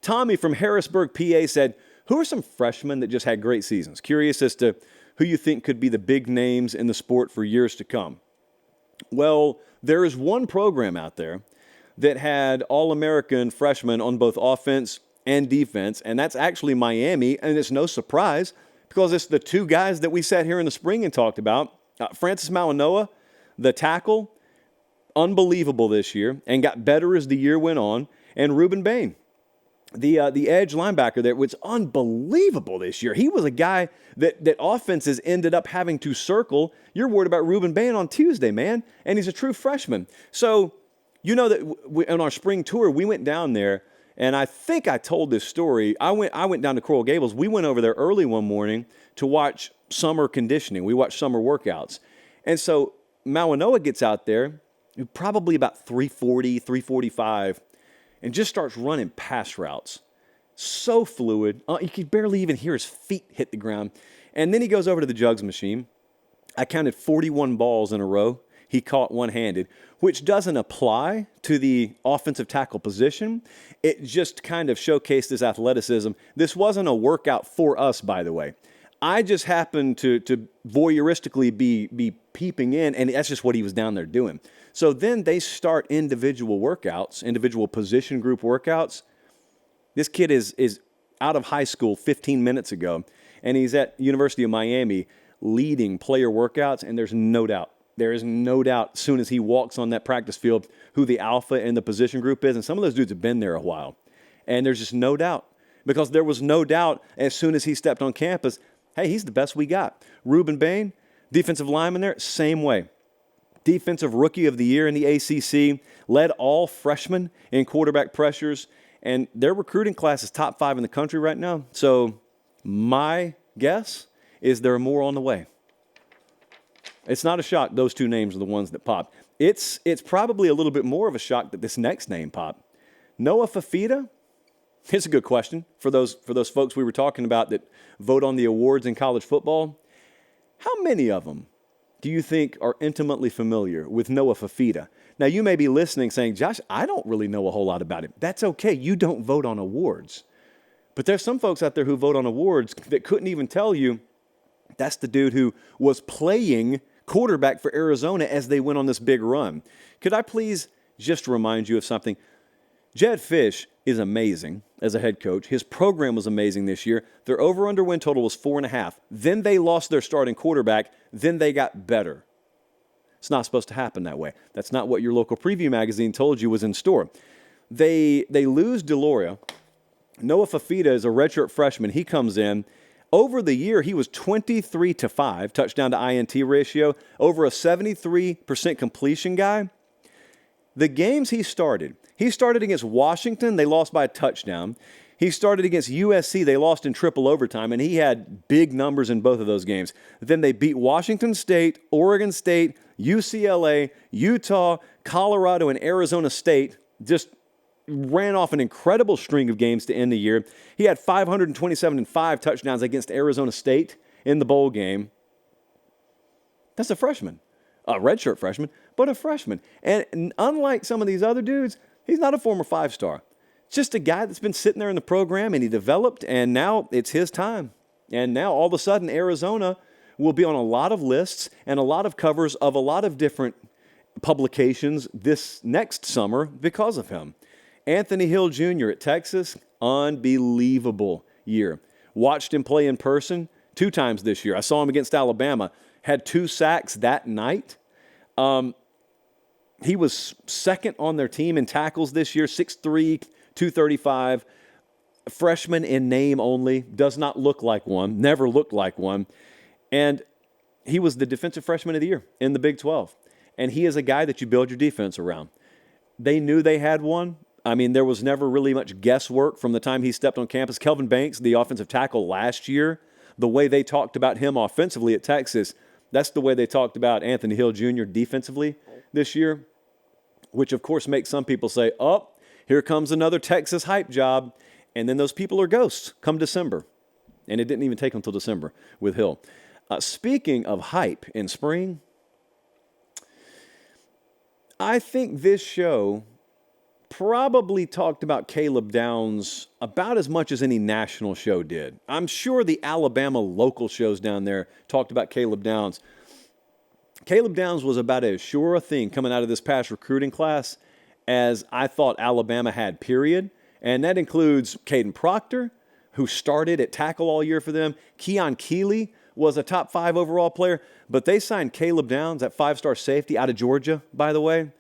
Tommy from Harrisburg, PA said, who are some freshmen that just had great seasons? Curious as to who you think could be the big names in the sport for years to come. Well, there is one program out there that had All-American freshmen on both offense and defense, and that's actually Miami, and it's no surprise because it's the two guys that we sat here in the spring and talked about. Francis Maloa, the tackle, unbelievable this year and got better as the year went on, and Ruben Bain, the edge linebacker there, was unbelievable this year. He was a guy that offenses ended up having to circle. You're worried about Ruben Bain on Tuesday, man, and he's a true freshman. So you know that on our spring tour, we went down there, and I think I told this story. I went down to Coral Gables. We went over there early one morning to watch summer conditioning. We watched summer workouts. And so Maloa gets out there, probably about 340, 345, and just starts running pass routes. So fluid. You could barely even hear his feet hit the ground. And then he goes over to the jugs machine. I counted 41 balls in a row he caught one-handed, which doesn't apply to the offensive tackle position. It just kind of showcased his athleticism. This wasn't a workout for us, by the way. I just happened to voyeuristically be peeping in, and that's just what he was down there doing. So then they start individual workouts, individual position group workouts. This kid is out of high school 15 minutes ago, and he's at University of Miami leading player workouts, and there's no doubt. There is no doubt as soon as he walks on that practice field who the alpha in the position group is, and some of those dudes have been there a while. And there's just no doubt, because there was no doubt as soon as he stepped on campus, hey, he's the best we got. Ruben Bain, defensive lineman there, same way. Defensive Rookie of the Year in the ACC, led all freshmen in quarterback pressures, and their recruiting class is top 5 in the country right now. So my guess is there are more on the way. It's not a shock those two names are the ones that popped. It's probably a little bit more of a shock that this next name popped. Noah Fide. Here's a good question for those folks we were talking about that vote on the awards in college football. How many of them do you think are intimately familiar with Noah Fide? Now, you may be listening saying, Josh, I don't really know a whole lot about him. That's okay. You don't vote on awards. But there's some folks out there who vote on awards that couldn't even tell you that's the dude who was playing quarterback for Arizona as they went on this big run. Could I please just remind you of something? Jedd Fisch is amazing as a head coach. His program was amazing this year. Their over-under win total was 4.5. Then they lost their starting quarterback. Then they got better. It's not supposed to happen that way. That's not what your local preview magazine told you was in store. They lose DeLoria. Noah Fide is a redshirt freshman. He comes in. Over the year, he was 23-5, touchdown to INT ratio, over a 73% completion guy. The games he started against Washington, they lost by a touchdown. He started against USC, they lost in triple overtime, and he had big numbers in both of those games. Then they beat Washington State, Oregon State, UCLA, Utah, Colorado, and Arizona State. Just ran off an incredible string of games to end the year. He had 527 touchdowns against Arizona State in the bowl game. That's a freshman, a redshirt freshman, but a freshman. And unlike some of these other dudes, he's not a former 5-star. Just a guy that's been sitting there in the program, and he developed, and now it's his time. And now all of a sudden Arizona will be on a lot of lists and a lot of covers of a lot of different publications this next summer because of him. Anthony Hill Jr. at Texas, unbelievable year. Watched him play in person 2 times this year. I saw him against Alabama. Had 2 sacks that night. He was second on their team in tackles this year, 6'3", 235. Freshman in name only, does not look like one, never looked like one. And he was the defensive freshman of the year in the Big 12. And he is a guy that you build your defense around. They knew they had one. I mean, there was never really much guesswork from the time he stepped on campus. Kelvin Banks, the offensive tackle last year, the way they talked about him offensively at Texas, that's the way they talked about Anthony Hill Jr. defensively this year, which of course makes some people say, oh, here comes another Texas hype job. And then those people are ghosts come December. And it didn't even take until December with Hill. Speaking of hype in spring, I think this show probably talked about Caleb Downs about as much as any national show did. I'm sure the Alabama local shows down there talked about Caleb Downs. Caleb Downs was about as sure a thing coming out of this past recruiting class as I thought Alabama had, period. And that includes Caden Proctor, who started at tackle all year for them. Keon Keeley was a top 5 overall player. But they signed Caleb Downs, that 5-star safety out of Georgia, by the way.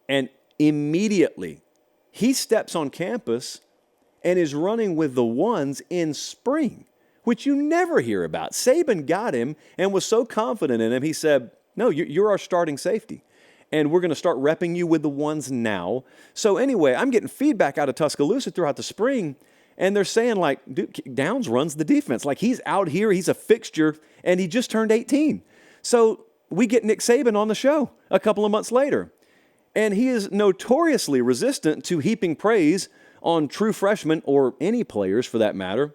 And immediately, he steps on campus and is running with the ones in spring, which you never hear about. Saban got him and was so confident in him, he said, no, you're our starting safety, and we're going to start repping you with the ones now. So anyway, I'm getting feedback out of Tuscaloosa throughout the spring, and they're saying, like, dude, Downs runs the defense. Like, he's out here, he's a fixture, and he just turned 18. So we get Nick Saban on the show a couple of months later. And he is notoriously resistant to heaping praise on true freshmen, or any players for that matter,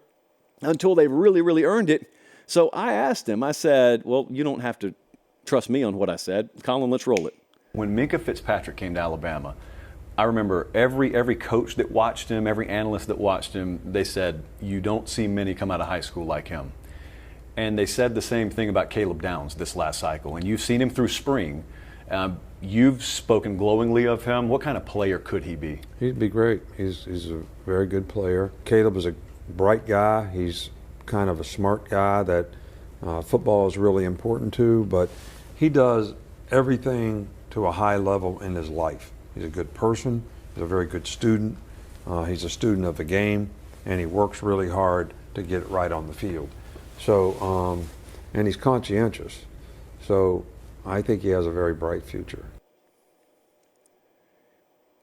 until they've really, really earned it. So I asked him, I said, well, you don't have to trust me on what I said. Colin, let's roll it. When Minkah Fitzpatrick came to Alabama, I remember every coach that watched him, every analyst that watched him, they said, you don't see many come out of high school like him. And they said the same thing about Caleb Downs this last cycle. And you've seen him through spring. You've spoken glowingly of him. What kind of player could he be? He'd be great. He's a very good player. Caleb is a bright guy. He's kind of a smart guy that football is really important to, but he does everything to a high level in his life. He's a good person. He's a very good student. He's a student of the game, and he works really hard to get it right on the field. So, and he's conscientious. So I think he has a very bright future.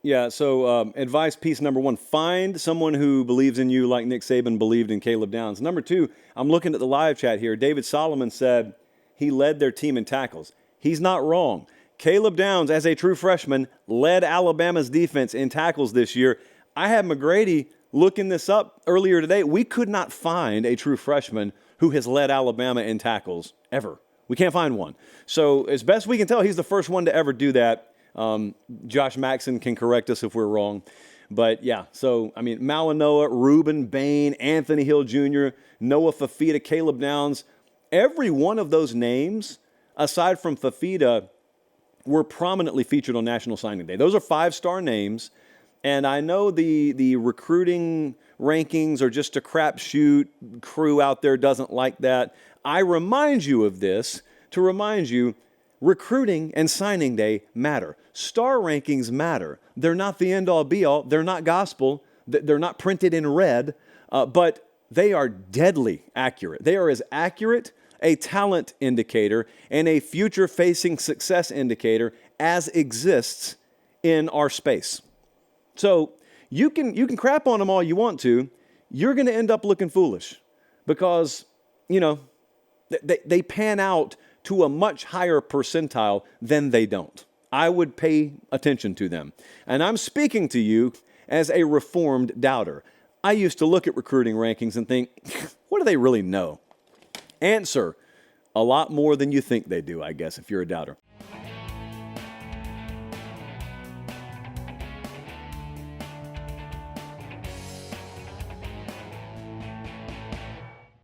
Yeah, so advice piece number 1, find someone who believes in you like Nick Saban believed in Caleb Downs. Number 2, I'm looking at the live chat here. David Solomon said he led their team in tackles. He's not wrong. Caleb Downs, as a true freshman, led Alabama's defense in tackles this year. I had McGrady looking this up earlier today. We could not find a true freshman who has led Alabama in tackles ever. We can't find one. So as best we can tell, he's the first one to ever do that. Josh Maxson can correct us if we're wrong. But yeah, so, I mean, Maloa, Reuben Bain, Anthony Hill Jr., Noah Fafita, Caleb Downs, every one of those names, aside from Fafita, were prominently featured on National Signing Day. Those are 5-star names, and I know the recruiting rankings are just a crapshoot. Crew out there doesn't like that. I remind you of this to remind you, recruiting and signing day matter. Star rankings matter. They're not the end-all, be-all. They're not gospel. They're not printed in red, but they are deadly accurate. They are as accurate a talent indicator and a future-facing success indicator as exists in our space. So you can crap on them all you want to. You're going to end up looking foolish because, you know, they pan out to a much higher percentile than they don't. I would pay attention to them. And I'm speaking to you as a reformed doubter. I used to look at recruiting rankings and think, what do they really know? Answer, a lot more than you think they do, I guess, if you're a doubter.